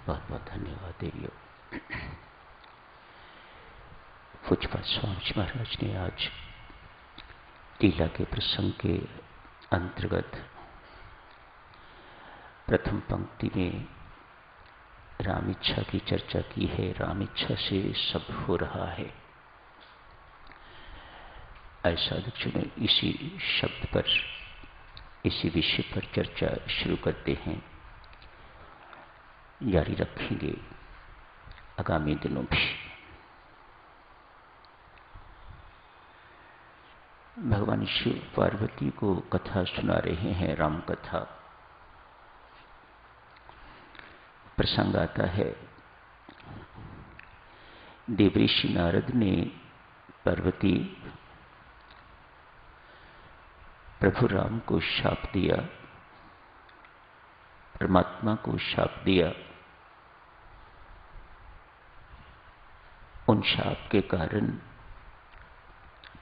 बहुत बहुत धन्यवाद देवियों। पूज्यपाद स्वामी जी महाराज ने आज लीला के प्रसंग के अंतर्गत प्रथम पंक्ति में राम इच्छा की चर्चा की है। राम इच्छा से सब हो रहा है। ऐसा दक्षिण इसी शब्द पर, इसी विषय पर चर्चा शुरू करते हैं, जारी रखेंगे आगामी दिनों भी। भगवान शिव पार्वती को कथा सुना रहे हैं, राम कथा। प्रसंग आता है, देवऋषि नारद ने पार्वती प्रभु राम को शाप दिया, परमात्मा को शाप दिया। उन शाप के कारण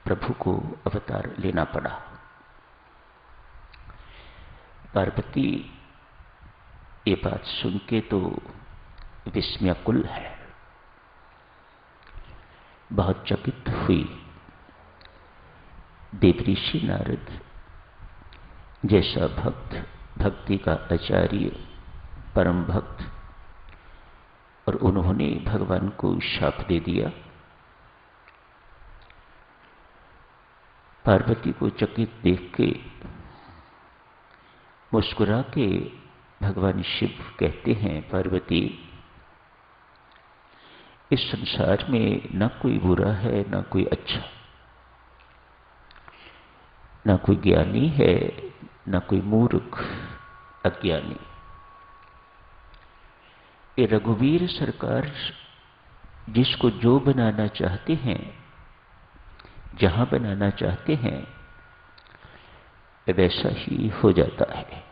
प्रभु को अवतार लेना पड़ा। पार्वती ये बात सुन के तो विस्मयाकुल है, बहुत चकित हुई। देवऋषि नारद जैसा भक्त, भक्ति का आचार्य, परम भक्त, और उन्होंने भगवान को शाप दे दिया। पार्वती को चकित देख के मुस्कुरा के भगवान शिव कहते हैं, पार्वती, इस संसार में न कोई बुरा है न कोई अच्छा, न कोई ज्ञानी है न कोई मूर्ख अज्ञानी। ये रघुवीर सरकार जिसको जो बनाना चाहते हैं, जहां बनाना चाहते हैं, वैसा ही हो जाता है।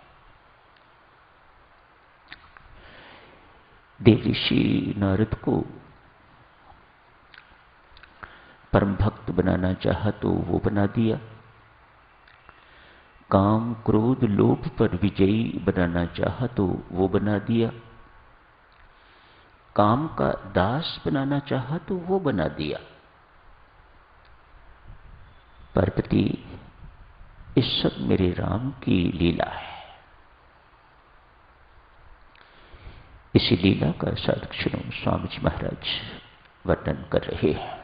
देवऋषि नारद को परम भक्त बनाना चाहा तो वो बना दिया। काम क्रोध लोभ पर विजयी बनाना चाहा तो वो बना दिया। काम का दास बनाना चाहा तो वो बना दिया। पार्वती, इस सब मेरे राम की लीला है। इसी लीला का सादक्षण स्वामी जी महाराज वर्णन कर रहे हैं।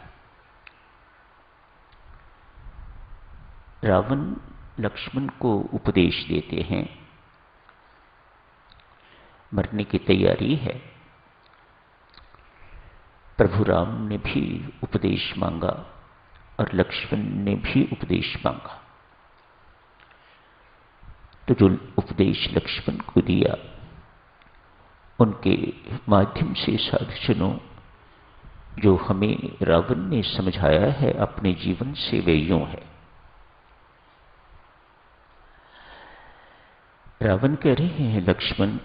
रावण लक्ष्मण को उपदेश देते हैं, मरने की तैयारी है। प्रभु राम ने भी उपदेश मांगा और लक्ष्मण ने भी उपदेश मांगा। तो जो उपदेश लक्ष्मण को दिया, उनके माध्यम से साधुजनों जो हमें रावण ने समझाया है अपने जीवन से, वे यूं है। रावण कह रहे हैं, लक्ष्मण,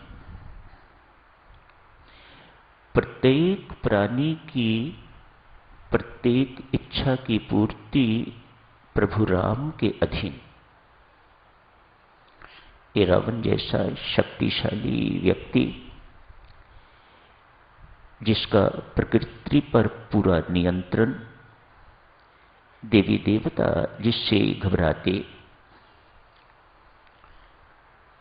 प्रत्येक प्राणी की प्रत्येक इच्छा की पूर्ति प्रभु राम के अधीन। ये रावण जैसा शक्तिशाली व्यक्ति, जिसका प्रकृति पर पूरा नियंत्रण, देवी देवता जिससे घबराते,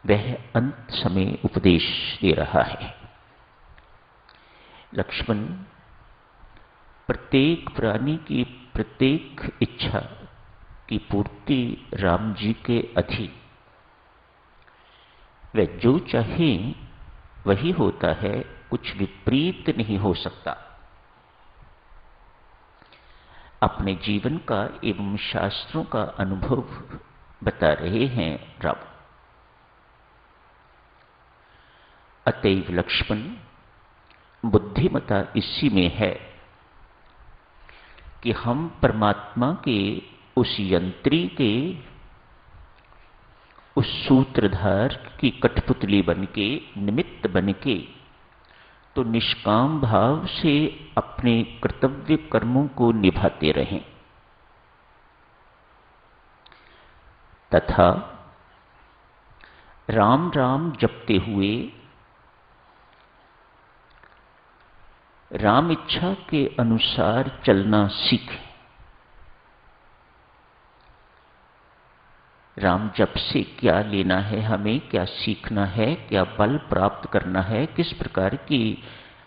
वह अंत समय उपदेश दे रहा है। लक्ष्मण, प्रत्येक प्राणी की प्रत्येक इच्छा की पूर्ति राम जी के अधीन। वह जो चाहे वही होता है, कुछ विपरीत नहीं हो सकता। अपने जीवन का एवं शास्त्रों का अनुभव बता रहे हैं राम। अतएव लक्ष्मण, बुद्धिमता इसी में है कि हम परमात्मा के उस यंत्री के, उस सूत्रधार की कठपुतली बनके, निमित्त बनके, तो निष्काम भाव से अपने कर्तव्य कर्मों को निभाते रहें, तथा राम राम जपते हुए राम इच्छा के अनुसार चलना सीखें। राम जप से क्या लेना है, हमें क्या सीखना है, क्या बल प्राप्त करना है, किस प्रकार की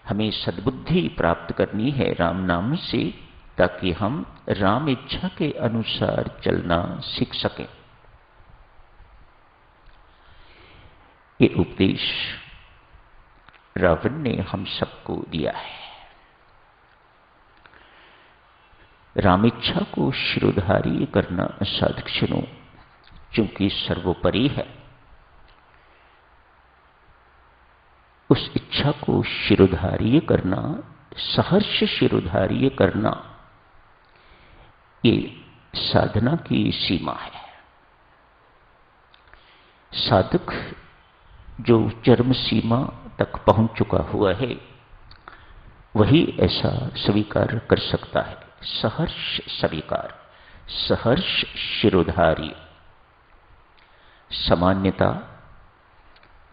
हमें सद्बुद्धि प्राप्त करनी है राम नाम से, ताकि हम राम इच्छा के अनुसार चलना सीख सकें। ये उपदेश रावण ने हम सबको दिया है। राम इच्छा को शिरोधार्य करना साधकजनों चूंकि सर्वोपरि है, उस इच्छा को शिरोधार्य करना, सहर्ष शिरोधार्य करना, ये साधना की सीमा है। साधक जो चरम सीमा तक पहुंच चुका हुआ है वही ऐसा स्वीकार कर सकता है। सहर्ष स्वीकार, सहर्ष शिरोधार्य। सामान्यता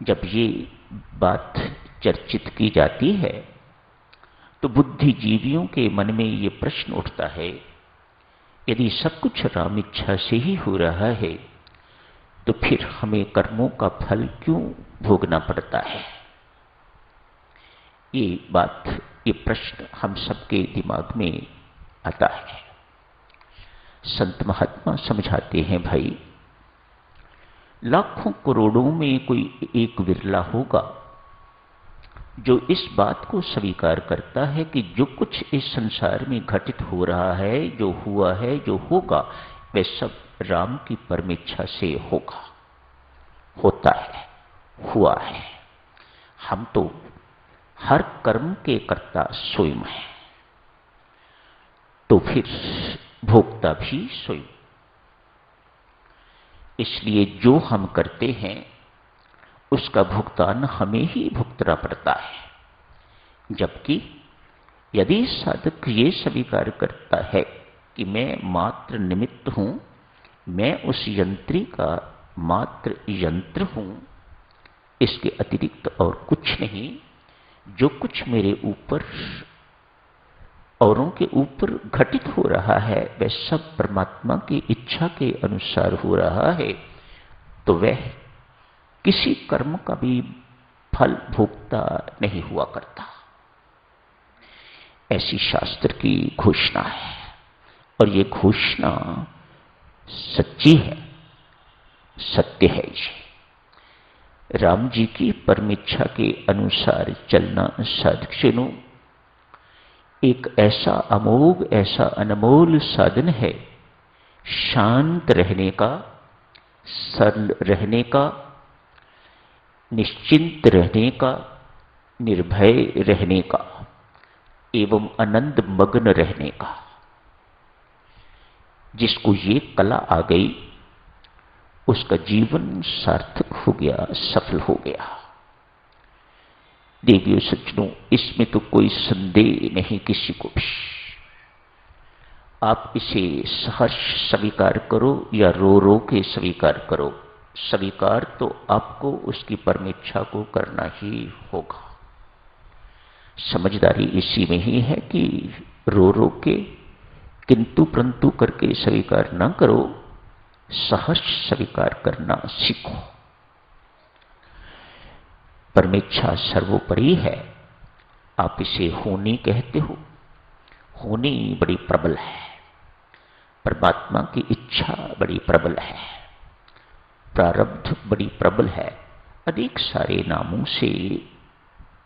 जब ये बात चर्चित की जाती है तो बुद्धिजीवियों के मन में ये प्रश्न उठता है, यदि सब कुछ राम इच्छा से ही हो रहा है तो फिर हमें कर्मों का फल क्यों भोगना पड़ता है? ये बात, ये प्रश्न हम सबके दिमाग में आता है। संत महात्मा समझाते हैं, भाई लाखों करोड़ों में कोई एक विरला होगा जो इस बात को स्वीकार करता है कि जो कुछ इस संसार में घटित हो रहा है, जो हुआ है, जो होगा, वह सब राम की परम इच्छा से होगा, होता है, हुआ है। हम तो हर कर्म के कर्ता स्वयं हैं, तो फिर भोक्ता भी स्वयं। इसलिए जो हम करते हैं उसका भुगतान हमें ही भुगतना पड़ता है। जबकि यदि साधक ये स्वीकार करता है कि मैं मात्र निमित्त हूं, मैं उस यंत्री का मात्र यंत्र हूं, इसके अतिरिक्त और कुछ नहीं, जो कुछ मेरे ऊपर, औरों के ऊपर घटित हो रहा है वह सब परमात्मा की इच्छा के अनुसार हो रहा है, तो वह किसी कर्म का भी फल भोगता नहीं हुआ करता। ऐसी शास्त्र की घोषणा है और ये घोषणा सच्ची है, सत्य है। ये राम जी की परम इच्छा के अनुसार चलना साधकजनों एक ऐसा अमोघ, ऐसा अनमोल साधन है, शांत रहने का, सरल रहने का, निश्चिंत रहने का, निर्भय रहने का एवं आनंद मग्न रहने का। जिसको ये कला आ गई उसका जीवन सार्थक हो गया, सफल हो गया। देवियों सज्जनों, इसमें तो कोई संदेह नहीं किसी को भी। आप इसे सहर्ष स्वीकार करो या रो रो के स्वीकार करो, स्वीकार तो आपको उसकी परम इच्छा को करना ही होगा। समझदारी इसी में ही है कि रो रो के, किंतु परंतु करके स्वीकार ना करो, सहर्ष स्वीकार करना सीखो। परमेच्छा सर्वोपरि है। आप इसे होनी कहते हो, होनी बड़ी प्रबल है, परमात्मा की इच्छा बड़ी प्रबल है, प्रारब्ध बड़ी प्रबल है। अनेक सारे नामों से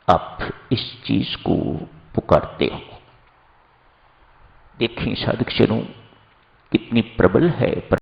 आप इस चीज को पुकारते हो। देखें साधकजनों कितनी प्रबल है